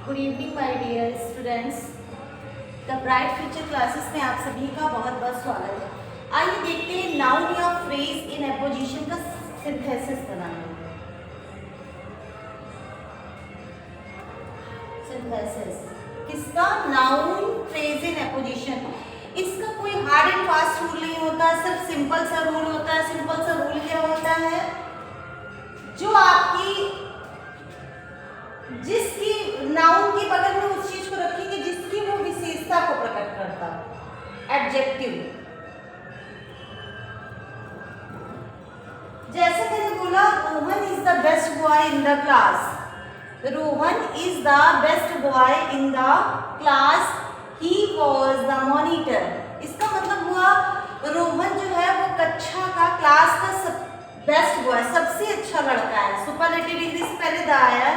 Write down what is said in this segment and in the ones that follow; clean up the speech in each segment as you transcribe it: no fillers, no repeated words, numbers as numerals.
Good evening my dear students. The bright future classes में आप सभी का बहुत बहुत स्वागत है। आइए देखते हैं नाउन या फ्रेज इन एपोजिशन का सिंथेसिस बनाना। सिंथेसिस किसका? Noun phrase in apposition. इसका कोई हार्ड एंड फास्ट रूल नहीं होता, सिर्फ सिंपल सा रूल होता है। सिंपल सा रूल क्या होता है? जो आपकी जिसकी नाउन के बगल में उस चीज को रखेंगे जिसकी वो विशेषता को प्रकट करता है, एडजेक्टिव। जैसे मैंने बोला Rohan is the best boy in the class. Rohan is the best boy in the class, he was the monitor. इसका मतलब हुआ रोहन जो है वो कक्षा का, क्लास का बेस्ट बॉय, सबसे अच्छा लड़का है। सुपरलेटिव डिग्री से पहले द आया है।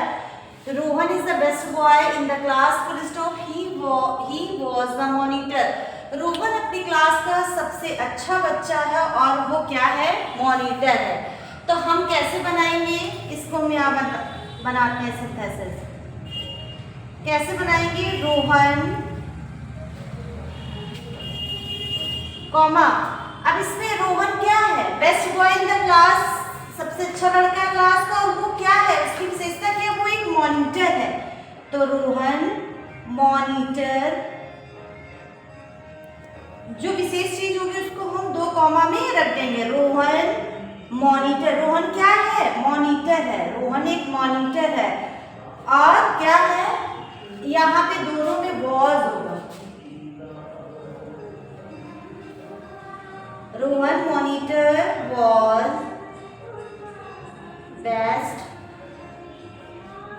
Rohan is the best boy in the class, full stop, he was the monitor. Rohan अपनी क्लास का सबसे अच्छा बच्चा है और वो क्या है? मॉनिटर है। तो हम कैसे बनाएंगे इसको? हम यहाँ बनाते हैं सिंथेसिस। कैसे बनाएंगे? रोहन कॉमा, अब इसमें रोहन क्या है? Best boy in the class, सबसे अच्छा लड़का है क्लास का, और वो क्या है? उसकी विशेषता क्या? वो एक मॉनिटर है। तो रोहन मॉनिटर, जो विशेष चीज होगी उसको हम दो कॉमा में रख देंगे। रोहन मॉनिटर। रोहन क्या है? मॉनिटर है। रोहन एक मॉनिटर है। और क्या है? यहाँ पे दोनों में वॉज होगा। Rohan monitor was best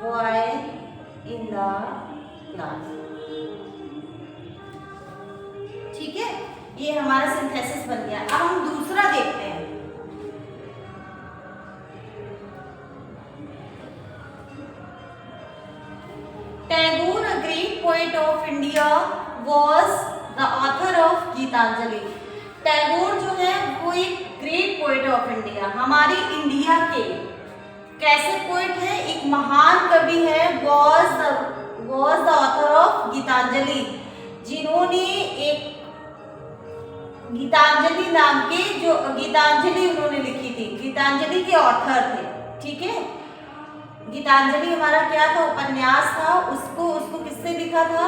boy in the class. ठीक है, ये हमारा सिंथेसिस बन गया। अब हम दूसरा देखते हैं। Tagore, a great poet of India, was the author of Gitanjali. Tagore जो है वो एक ग्रेट पोएट ऑफ इंडिया, हमारी इंडिया के कैसे पोएट है? एक महान कवि है। Was the author of Gitanjali, जिन्होंने एक गीतांजलि नाम के, जो गीतांजलि उन्होंने लिखी थी, गीतांजलि के ऑथर थे। ठीक है, गीतांजलि हमारा क्या था? उपन्यास था। उसको किससे लिखा था?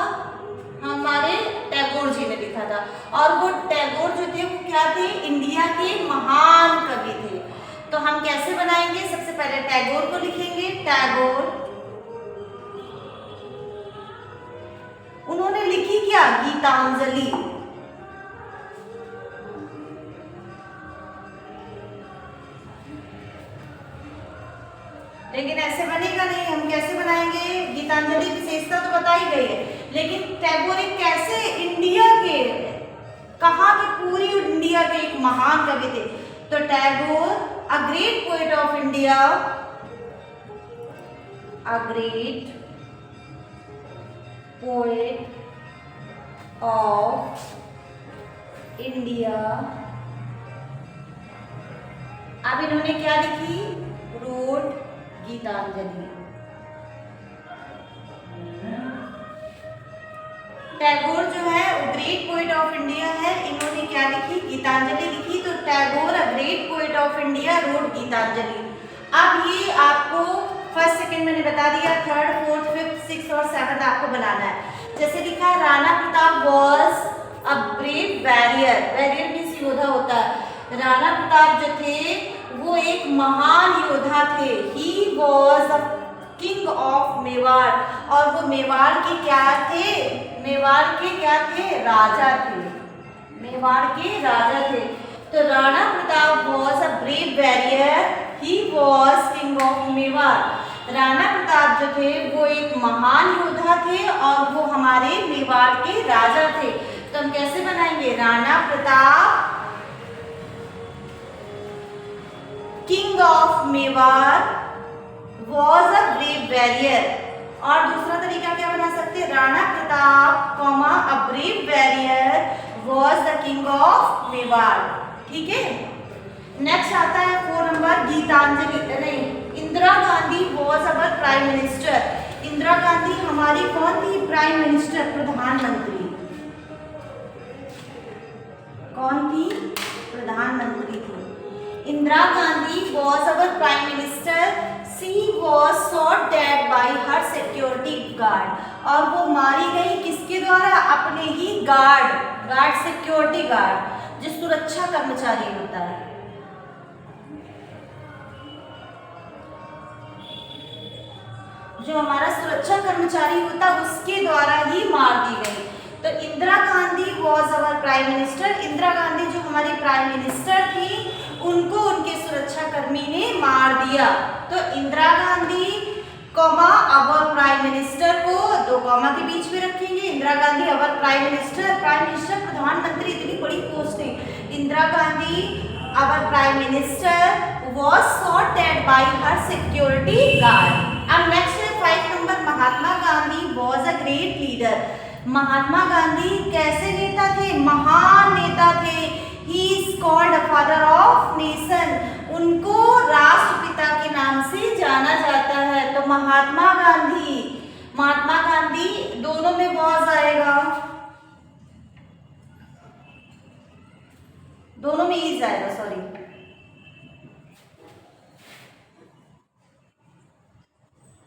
हमारे टैगोर जी ने लिखा था। और वो टैगोर जो थे वो क्या थे? इंडिया के महान कवि थे। तो हम कैसे बनाएंगे? सबसे पहले टैगोर को लिखेंगे। टैगोर, उन्होंने लिखी क्या? गीतांजलि। लेकिन ऐसे बनेगा नहीं। हम कैसे बनाएंगे? गीतांजलि विशेषता तो बताई गई है, लेकिन टैगोर एक कैसे इंडिया के, कहाँ के? पूरी इंडिया के एक महान कवि थे। तो Tagore, a great poet of India, a great poet of India. अब इन्होंने क्या लिखी? रोट गीतांजलि। टैगोर जो है वो ग्रेट पोएट ऑफ इंडिया है, इन्होंने क्या लिखी? गीतांजलि लिखी। तो Tagore, a great poet of India, wrote Gitanjali. अब ये आपको फर्स्ट सेकंड मैंने बता दिया, थर्ड फोर्थ फिफ्थ सिक्स और सेवंथ आपको बनाना है। जैसे लिखा है Rana Pratap was a brave warrior. Warrior means योद्धा होता है। राणा प्रताप जो थे वो एक महान योद्धा थे। ही was the king of Mewar, और वो मेवाड़ के क्या थे? मेवाड़ के क्या थे? राजा थे। मेवाड़ के राजा थे। तो Rana Pratap was a brave warrior, he was king of Mewar. Rana Pratap जो थे वो एक महान योद्धा थे और वो हमारे मेवाड़ के राजा थे। तो हम कैसे बनाएंगे? Rana Pratap king of Mewar was a brave warrior. और दूसरा तरीका क्या बना सकते हैं? Rana Pratap comma a brave warrior was the king of Mewar. ठीक है, नेक्स्ट आता है 4 नंबर, गीतांजलि नहीं, Indira Gandhi was our prime minister. Indira Gandhi हमारी कौन थी प्राइम मिनिस्टर, प्रधानमंत्री, कौन थी, प्रधानमंत्री थी। Indira Gandhi was our prime minister, she was shot dead by her security guard, और वो मारी गई किसके द्वारा, अपने ही गार्ड सिक्योरिटी गार्ड, जो सुरक्षा कर्मचारी होता है, जो हमारा सुरक्षा कर्मचारी होता है उसके द्वारा ही मार दी गई। तो Indira Gandhi was our prime minister, Indira Gandhi जो हमारी प्राइम मिनिस्टर थी उनको उनके सुरक्षा कर्मी ने मार दिया। तो Indira Gandhi comma our prime minister को दो कॉमा के बीच में रखेंगे। Indira Gandhi our prime minister, prime minister प्रधानमंत्री इतनी बड़ी पोस्ट है। Indira Gandhi our prime minister was shot dead by her security guard. अब next 5 number, Mahatma Gandhi was a great leader. Mahatma Gandhi कैसे नेता थे, महान नेता थे। He is called father of nation, उनको राष्ट्रपिता के नाम से जाना जाता है। तो महात्मा गांधी दोनों में वॉज आएगा, दोनों में इज आएगा, sorry.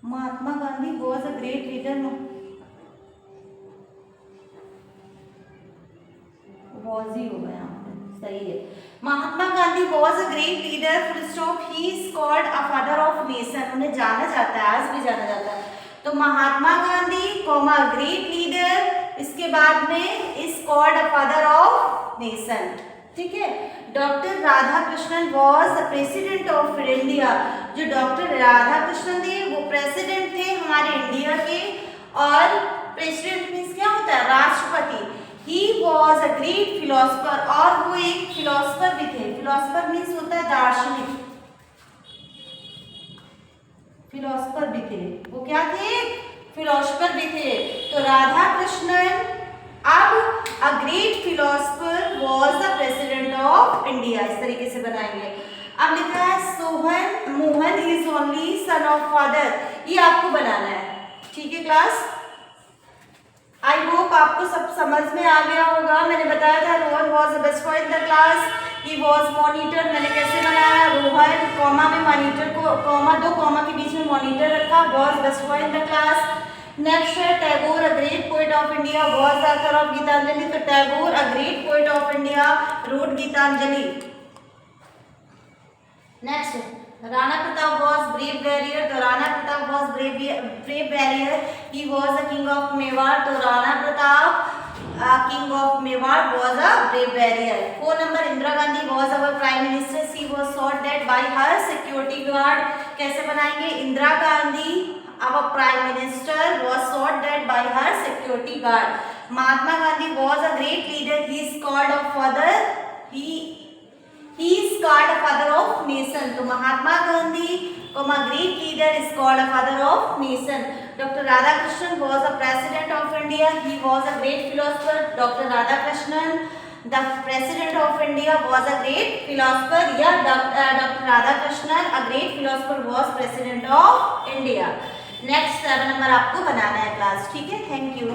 Mahatma Gandhi was a great leader, was ही होगा यहाँ पे, सही है। Mahatma Gandhi was a great leader, full stop, he is called a father of nation, उन्हें जाना जाता है, आज भी जाना जाता है। तो Mahatma Gandhi comma great leader, इसके बाद में is called a father of nation, ठीक है। Doctor Radha Krishnan was the president of India, जो डॉक्टर राधा कृष्णन थे वो प्रेसिडेंट थे हमारे इंडिया के, और प्रेसिडेंट मीन्स क्या होता है, राष्ट्रपति। He was a great philosopher, और वो एक फिलोसफर भी थे। फिलोसफर मीन्स होता है दार्शनिक, फिलोसफर भी थे, वो क्या थे, फिलोसफर भी थे। तो राधा कृष्णन अब a great philosopher was the president of India, इस तरीके से बनाएंगे। अब लिखा है Mohan is only son of father, ये आपको बनाना है, ठीक है क्लास। आई होप आपको सब समझ में आ गया होगा। मैंने बताया था Rohan was the best boy in the class, he was monitor, मैंने कैसे बनाया, रोहन कॉमा में मॉनिटर को कॉमा, दो कॉमा के बीच में मॉनिटर रखा, was best boy in the class. Next है Tagore a great poet of India was the author of Gitanjali, तो Tagore a great poet of India wrote Gitanjali. Next Rana Pratap was brave warrior, तो Rana Pratap was brave warrior, he was the king of Mewar, तो Rana Pratap king of Mewar was a brave warrior. 4 number, Indira Gandhi was our prime minister, she was shot dead by her security guard, कैसे बनाएंगे, Indira Gandhi our prime minister was shot dead by her security guard. Mahatma Gandhi was a great leader, he is called a father, he is called a father of nation, तो Mahatma Gandhi comma great leader is called a father of nation. Dr. Radhakrishnan was a president of India, he was a great philosopher. Dr. Radhakrishnan the president of India was a great philosopher, या Dr. Radhakrishnan a great philosopher was president of India. Next 7 number आपको बनाना है class, ठीक है। Thank you.